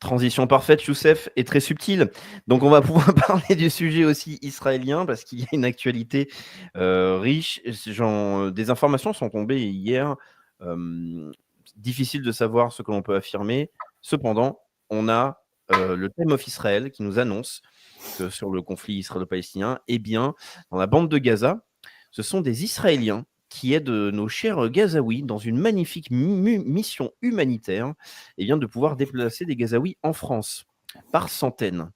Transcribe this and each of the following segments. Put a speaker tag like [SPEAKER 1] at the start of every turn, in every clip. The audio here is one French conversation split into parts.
[SPEAKER 1] Transition parfaite, Youssef, et très subtile. Donc, on va pouvoir parler du sujet aussi israélien parce qu'il y a une actualité riche. Des informations sont tombées hier. euh, Difficile de savoir ce que l'on peut affirmer. Cependant, on a le Time of Israel qui nous annonce que sur le conflit israélo-palestinien, eh bien, dans la bande de Gaza, ce sont des Israéliens qui aident nos chers Gazaouis dans une magnifique mission humanitaire, et bien de pouvoir déplacer des Gazaouis en France par centaines.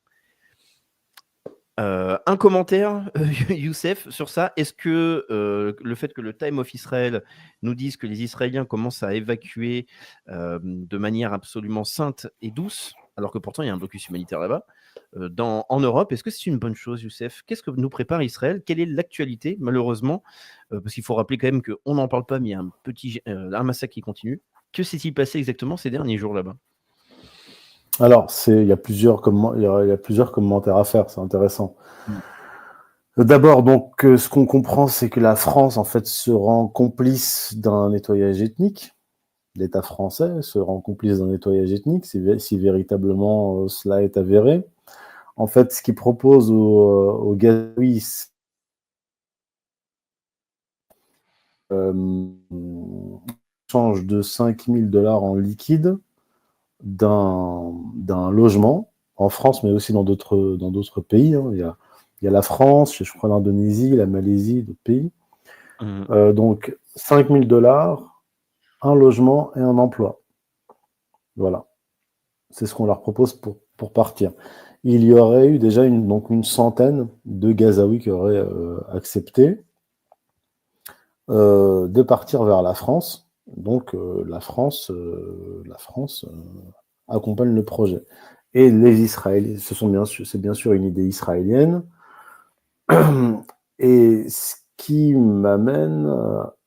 [SPEAKER 1] Un commentaire, Youssef, sur ça. Est-ce que le fait que le Time of Israel nous dise que les Israéliens commencent à évacuer de manière absolument sainte et douce, alors que pourtant il y a un blocus humanitaire là-bas, en Europe, est-ce que c'est une bonne chose, Youssef? Qu'est-ce que nous prépare Israël? Quelle est l'actualité, malheureusement? Parce qu'il faut rappeler quand même qu'on n'en parle pas, mais il y a un massacre qui continue. Que s'est-il passé exactement ces derniers jours là-bas?
[SPEAKER 2] Alors, il y a plusieurs commentaires à faire, c'est intéressant. D'abord, donc, ce qu'on comprend, c'est que la France, en fait, se rend complice d'un nettoyage ethnique. L'État français se rend complice d'un nettoyage ethnique, si véritablement cela est avéré. En fait, ce qu'il propose aux Gazaouis, change de 5 000 $ en liquide d'un logement en France, mais aussi dans d'autres pays. Hein. Il y a la France, je crois l'Indonésie, la Malaisie, d'autres pays. Donc, 5 000 $, un logement et un emploi. Voilà. C'est ce qu'on leur propose pour partir. Il y aurait eu déjà une centaine de Gazaouis qui auraient accepté de partir vers la France. Donc, la France accompagne le projet. Et les Israéliens, c'est bien sûr une idée israélienne. Et ce qui m'amène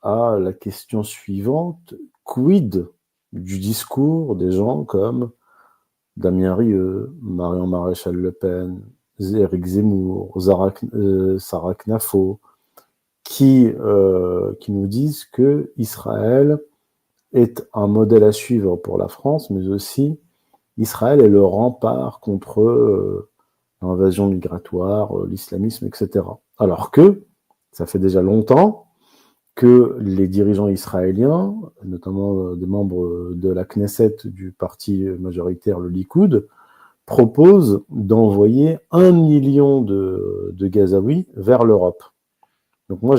[SPEAKER 2] à la question suivante, quid du discours des gens comme Damien Rieu, Marion Maréchal Le Pen, Éric Zemmour, Sarah Knafo, qui nous disent que Israël est un modèle à suivre pour la France, mais aussi Israël est le rempart contre l'invasion migratoire, l'islamisme, etc. Alors que ça fait déjà longtemps que les dirigeants israéliens, notamment des membres de la Knesset du parti majoritaire, le Likoud, proposent d'envoyer 1 million de Gazaouis vers l'Europe. Donc moi,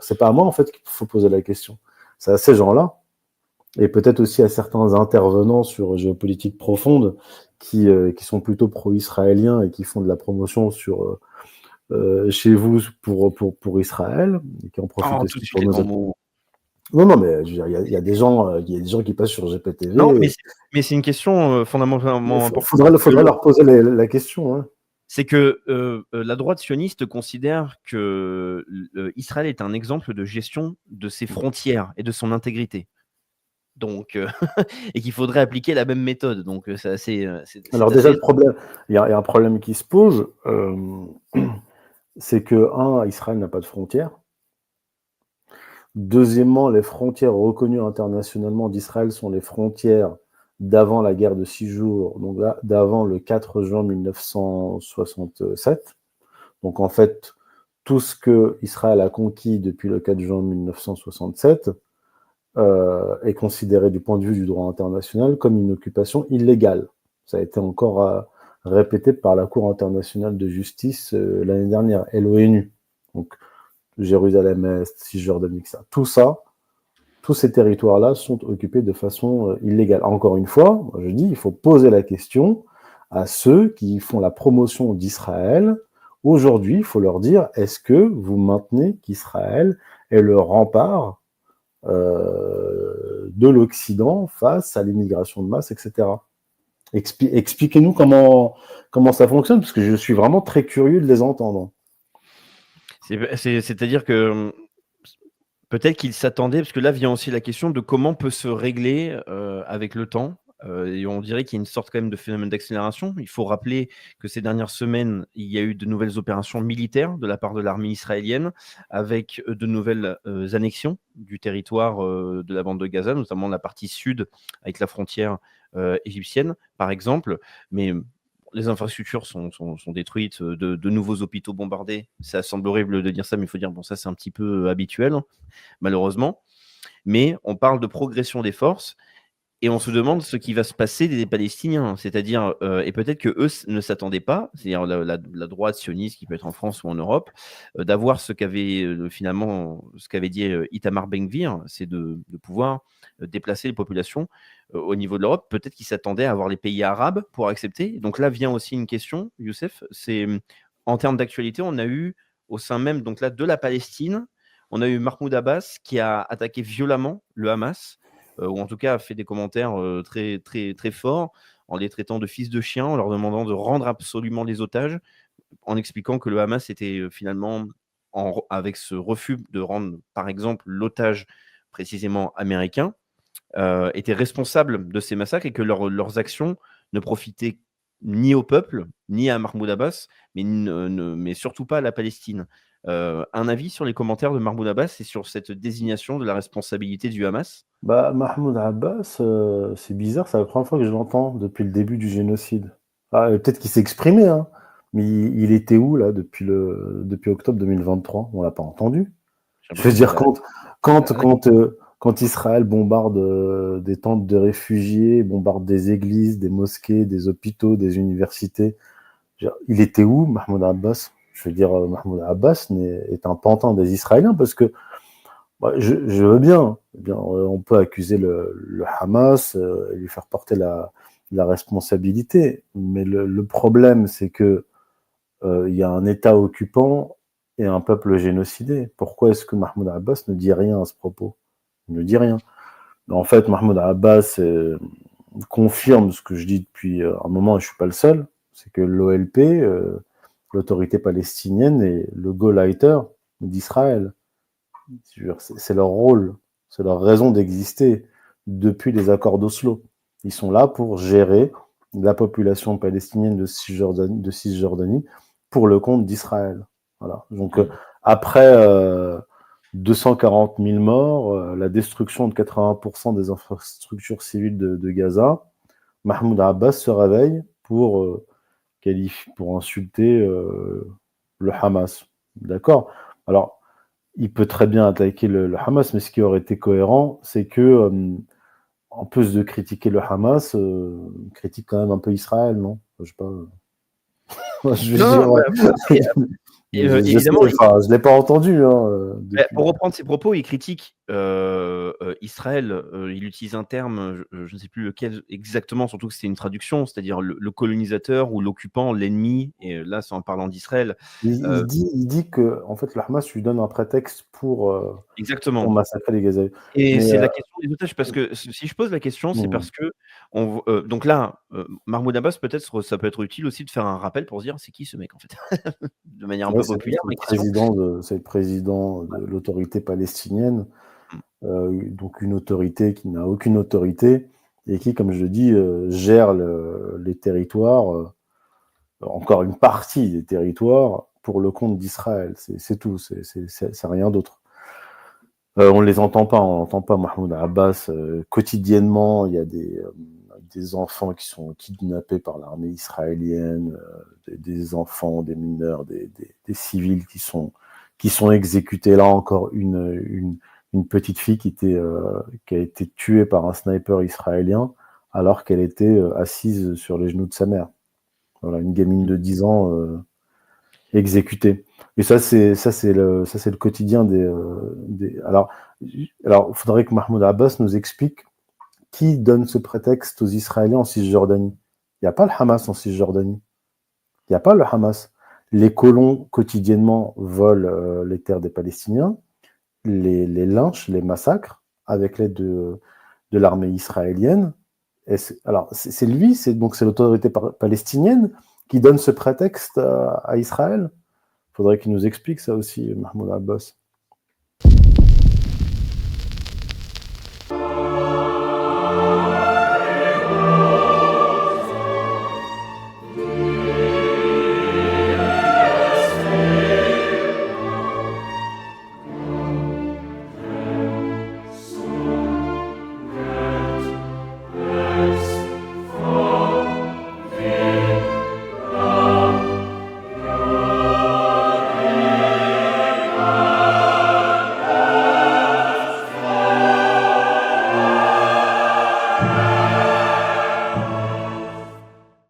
[SPEAKER 2] c'est pas à moi en fait qu'il faut poser la question. C'est à ces gens-là, et peut-être aussi à certains intervenants sur géopolitique profonde qui sont plutôt pro-israéliens et qui font de la promotion chez vous pour Israël, et qui en profitent
[SPEAKER 1] Tout de
[SPEAKER 2] aussi
[SPEAKER 1] suite
[SPEAKER 2] pour
[SPEAKER 1] les
[SPEAKER 2] nous.
[SPEAKER 1] grands mots.
[SPEAKER 2] Non, mais il y a des gens qui passent sur GPTV.
[SPEAKER 1] Non, mais c'est une question fondamentalement
[SPEAKER 2] Il
[SPEAKER 1] importante.
[SPEAKER 2] faudrait leur poser la question. Hein.
[SPEAKER 1] C'est que la droite sioniste considère que Israël est un exemple de gestion de ses frontières et de son intégrité. Donc, et qu'il faudrait appliquer la même méthode. Donc, c'est assez.
[SPEAKER 2] Alors déjà, le problème, il y a un problème qui se pose, c'est que, Israël n'a pas de frontières. Deuxièmement, les frontières reconnues internationalement d'Israël sont les frontières d'avant la guerre de 6 jours, donc là, d'avant le 4 juin 1967. Donc en fait, tout ce que Israël a conquis depuis le 4 juin 1967 est considéré du point de vue du droit international comme une occupation illégale. Ça a été encore répété par la Cour internationale de justice l'année dernière, et l'ONU. Donc Jérusalem-Est, Cisjordanie, tous ces territoires-là sont occupés de façon illégale. Encore une fois, je dis, il faut poser la question à ceux qui font la promotion d'Israël. Aujourd'hui, il faut leur dire, est-ce que vous maintenez qu'Israël est le rempart de l'Occident face à l'immigration de masse, etc. Expliquez-nous comment ça fonctionne, parce que je suis vraiment très curieux de les entendre.
[SPEAKER 1] C'est-à-dire que peut-être qu'ils s'attendaient, parce que là vient aussi la question de comment peut se régler avec le temps, et on dirait qu'il y a une sorte quand même de phénomène d'accélération. Il faut rappeler que ces dernières semaines, il y a eu de nouvelles opérations militaires de la part de l'armée israélienne, avec de nouvelles annexions du territoire de la bande de Gaza, notamment la partie sud avec la frontière égyptienne, par exemple. Mais les infrastructures sont détruites, de nouveaux hôpitaux bombardés. Ça semble horrible de dire ça, mais il faut dire, bon, ça c'est un petit peu habituel, malheureusement. Mais on parle de progression des forces et on se demande ce qui va se passer des Palestiniens. C'est-à-dire, et peut-être qu'eux ne s'attendaient pas, c'est-à-dire la droite sioniste qui peut être en France ou en Europe, d'avoir ce qu'avait finalement, ce qu'avait dit Itamar Ben-Gvir, c'est de pouvoir déplacer les populations au niveau de l'Europe. Peut-être qu'ils s'attendaient à avoir les pays arabes pour accepter. Donc là vient aussi une question, Youssef, c'est en termes d'actualité, on a eu au sein même donc là, de la Palestine, on a eu Mahmoud Abbas qui a attaqué violemment le Hamas, ou en tout cas a fait des commentaires très, très, très forts en les traitant de fils de chien, en leur demandant de rendre absolument les otages, en expliquant que le Hamas était finalement, avec ce refus de rendre, par exemple, l'otage précisément américain, étaient responsables de ces massacres et que leurs actions ne profitaient ni au peuple, ni à Mahmoud Abbas, mais surtout pas à la Palestine. Un avis sur les commentaires de Mahmoud Abbas et sur cette désignation de la responsabilité du Hamas?
[SPEAKER 2] Mahmoud Abbas, c'est bizarre, c'est la première fois que je l'entends depuis le début du génocide. Peut-être qu'il s'est exprimé, hein, mais il était où là depuis octobre 2023? On l'a pas entendu.
[SPEAKER 1] J'ai
[SPEAKER 2] Je veux
[SPEAKER 1] l'impression
[SPEAKER 2] dire,
[SPEAKER 1] qu'il a...
[SPEAKER 2] quand Israël bombarde des tentes de réfugiés, bombarde des églises, des mosquées, des hôpitaux, des universités, il était où, Mahmoud Abbas? Je veux dire, Mahmoud Abbas est un pantin des Israéliens parce que je veux bien, on peut accuser le Hamas et lui faire porter la responsabilité, mais le problème, c'est que il y a un État occupant et un peuple génocidé. Pourquoi est-ce que Mahmoud Abbas ne dit rien à ce propos? Il ne dit rien. Mais en fait, Mahmoud Abbas confirme ce que je dis depuis un moment, et je ne suis pas le seul, c'est que l'OLP, l'autorité palestinienne, est le Gauleiter d'Israël. C'est leur rôle, c'est leur raison d'exister depuis les accords d'Oslo. Ils sont là pour gérer la population palestinienne de Cisjordanie pour le compte d'Israël. Voilà. Donc, après 240 000 morts, la destruction de 80% des infrastructures civiles de Gaza, Mahmoud Abbas se réveille pour insulter le Hamas. D'accord? Alors, il peut très bien attaquer le Hamas, mais ce qui aurait été cohérent, c'est que, en plus de critiquer le Hamas, il critique quand même un peu Israël, non? Je sais pas. Je veux
[SPEAKER 1] Non,
[SPEAKER 2] dire, ouais.
[SPEAKER 1] évidemment,
[SPEAKER 2] Je l'ai pas entendu.
[SPEAKER 1] pour reprendre ses propos, il critique Israël. Il utilise un terme, je ne sais plus lequel exactement, surtout que c'est une traduction, c'est-à-dire le colonisateur ou l'occupant, l'ennemi. Et là, c'est en parlant d'Israël.
[SPEAKER 2] Il dit que en fait, le Hamas lui donne un prétexte pour
[SPEAKER 1] Exactement.
[SPEAKER 2] massacrer les Gazaouis.
[SPEAKER 1] Et
[SPEAKER 2] Mais,
[SPEAKER 1] c'est la question des otages, parce que si je pose la question, c'est parce que donc là, Mahmoud Abbas, peut-être, ça peut être utile aussi de faire un rappel pour se dire c'est qui ce mec en fait, de manière un peu populaire.
[SPEAKER 2] c'est le président de l'autorité palestinienne, donc une autorité qui n'a aucune autorité et qui, comme je le dis, gère les territoires, encore une partie des territoires pour le compte d'Israël. C'est tout, c'est rien d'autre. On ne les entend pas, on n'entend pas Mahmoud Abbas. Quotidiennement, il y a des enfants qui sont kidnappés par l'armée israélienne, des enfants, des mineurs, des civils qui sont exécutés. Là encore, une petite fille qui a été tuée par un sniper israélien alors qu'elle était assise sur les genoux de sa mère. Voilà, une gamine de 10 ans exécutée. Et ça, c'est le quotidien des. Alors, il faudrait que Mahmoud Abbas nous explique qui donne ce prétexte aux Israéliens en Cisjordanie. Il n'y a pas le Hamas en Cisjordanie. Il n'y a pas le Hamas. Les colons, quotidiennement, volent les terres des Palestiniens, les lynchent, les massacrent, avec l'aide de l'armée israélienne. Alors, c'est lui, c'est l'autorité palestinienne qui donne ce prétexte à Israël. Il faudrait qu'il nous explique ça aussi, Mahmoud Abbas.